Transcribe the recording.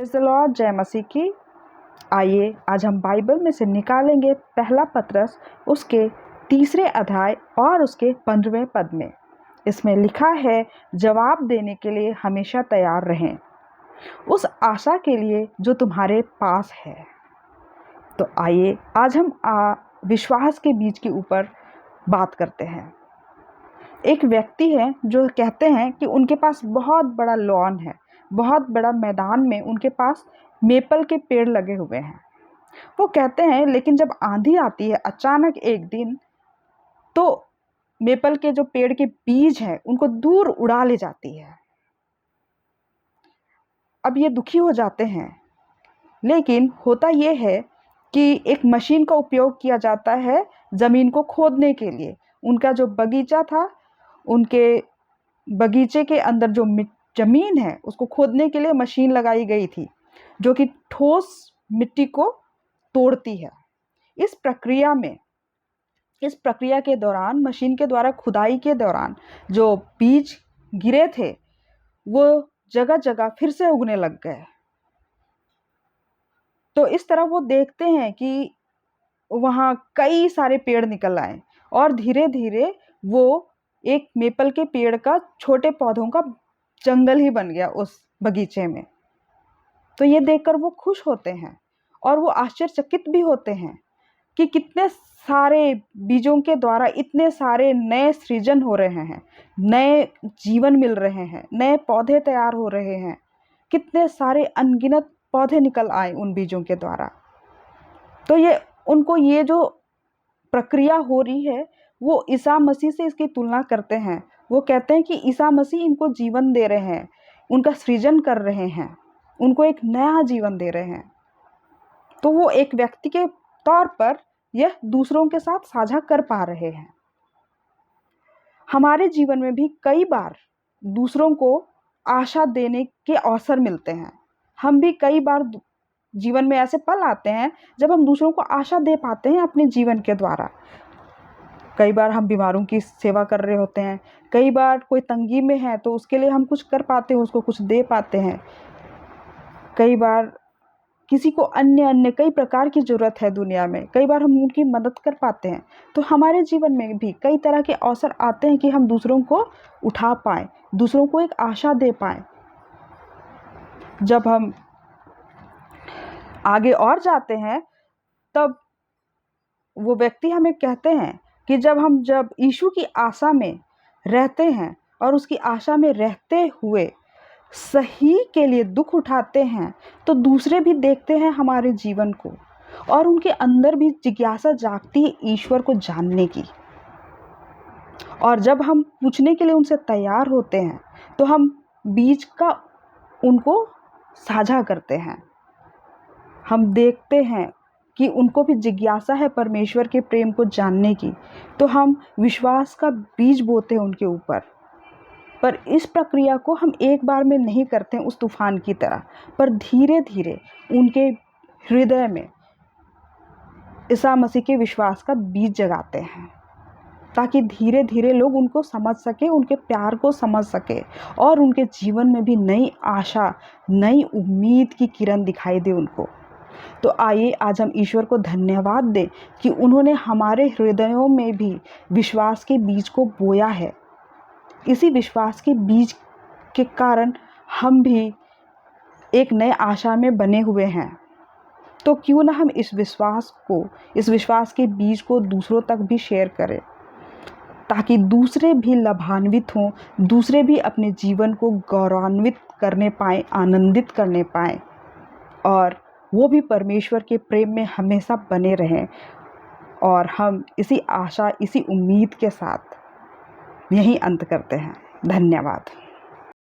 Praise the Lord, जय मसीह की। आइए आज हम बाइबल में से निकालेंगे पहला पतरस उसके 3 अध्याय और उसके 15वें पद में। इसमें लिखा है, जवाब देने के लिए हमेशा तैयार रहें, उस आशा के लिए जो तुम्हारे पास है। तो आइए आज हम विश्वास के बीज के ऊपर बात करते हैं। एक व्यक्ति है जो कहते हैं कि उनके पास बहुत बड़ा लॉन है, बहुत बड़ा मैदान में उनके पास मेपल के पेड़ लगे हुए हैं। वो कहते हैं लेकिन जब आंधी आती है अचानक एक दिन, तो मेपल के जो पेड़ के बीज हैं उनको दूर उड़ा ले जाती है। अब ये दुखी हो जाते हैं, लेकिन होता ये है कि एक मशीन का उपयोग किया जाता है ज़मीन को खोदने के लिए। उनका जो बगीचा था, उनके बगीचे के अंदर जो ज़मीन है उसको खोदने के लिए मशीन लगाई गई थी, जो कि ठोस मिट्टी को तोड़ती है। इस प्रक्रिया के दौरान, मशीन के द्वारा खुदाई के दौरान जो बीज गिरे थे वो जगह जगह फिर से उगने लग गए। तो इस तरह वो देखते हैं कि वहाँ कई सारे पेड़ निकल आए और धीरे धीरे वो एक मेपल के पेड़ का, छोटे पौधों का जंगल ही बन गया उस बगीचे में। तो ये देखकर वो खुश होते हैं और वो आश्चर्यचकित भी होते हैं कि कितने सारे बीजों के द्वारा इतने सारे नए सृजन हो रहे हैं, नए जीवन मिल रहे हैं, नए पौधे तैयार हो रहे हैं। कितने सारे अनगिनत पौधे निकल आए उन बीजों के द्वारा। तो उनको ये जो प्रक्रिया हो रही है वो ईसा मसीह से इसकी तुलना करते हैं। वो कहते हैं कि ईसा मसीह इनको जीवन दे रहे हैं, उनका सृजन कर रहे हैं, उनको एक नया जीवन दे रहे हैं। तो वो एक व्यक्ति के तौर पर यह दूसरों के साथ साझा कर पा रहे हैं। हमारे जीवन में भी कई बार दूसरों को आशा देने के अवसर मिलते हैं। हम भी कई बार जीवन में ऐसे पल आते हैं जब हम दूसरों को आशा दे पाते हैं अपने जीवन के द्वारा। कई बार हम बीमारों की सेवा कर रहे होते हैं, कई बार कोई तंगी में है तो उसके लिए हम कुछ कर पाते हैं, उसको कुछ दे पाते हैं। कई बार किसी को अन्य कई प्रकार की ज़रूरत है दुनिया में, कई बार हम उनकी मदद कर पाते हैं। तो हमारे जीवन में भी कई तरह के अवसर आते हैं कि हम दूसरों को उठा पाएँ, दूसरों को एक आशा दे पाएँ। जब हम आगे और जाते हैं तब वो व्यक्ति हमें कहते हैं कि जब यीशु की आशा में रहते हैं और उसकी आशा में रहते हुए सही के लिए दुख उठाते हैं, तो दूसरे भी देखते हैं हमारे जीवन को और उनके अंदर भी जिज्ञासा जागती है ईश्वर को जानने की। और जब हम पूछने के लिए उनसे तैयार होते हैं तो हम बीज का उनको साझा करते हैं। हम देखते हैं कि उनको भी जिज्ञासा है परमेश्वर के प्रेम को जानने की, तो हम विश्वास का बीज बोते हैं उनके ऊपर। पर इस प्रक्रिया को हम एक बार में नहीं करते हैं उस तूफान की तरह, पर धीरे धीरे उनके हृदय में ईसा मसीह के विश्वास का बीज जगाते हैं, ताकि धीरे धीरे लोग उनको समझ सके, उनके प्यार को समझ सके और उनके जीवन में भी नई आशा, नई उम्मीद की किरण दिखाई दे उनको। तो आइए आज हम ईश्वर को धन्यवाद दें कि उन्होंने हमारे हृदयों में भी विश्वास के बीज को बोया है। इसी विश्वास के बीज के कारण हम भी एक नए आशा में बने हुए हैं। तो क्यों ना हम इस विश्वास के बीज को दूसरों तक भी शेयर करें, ताकि दूसरे भी लाभान्वित हों, दूसरे भी अपने जीवन को गौरवान्वित करने पाएँ, आनंदित करने पाएँ और वो भी परमेश्वर के प्रेम में हमेशा बने रहें। और हम इसी आशा, इसी उम्मीद के साथ यहीं अंत करते हैं। धन्यवाद।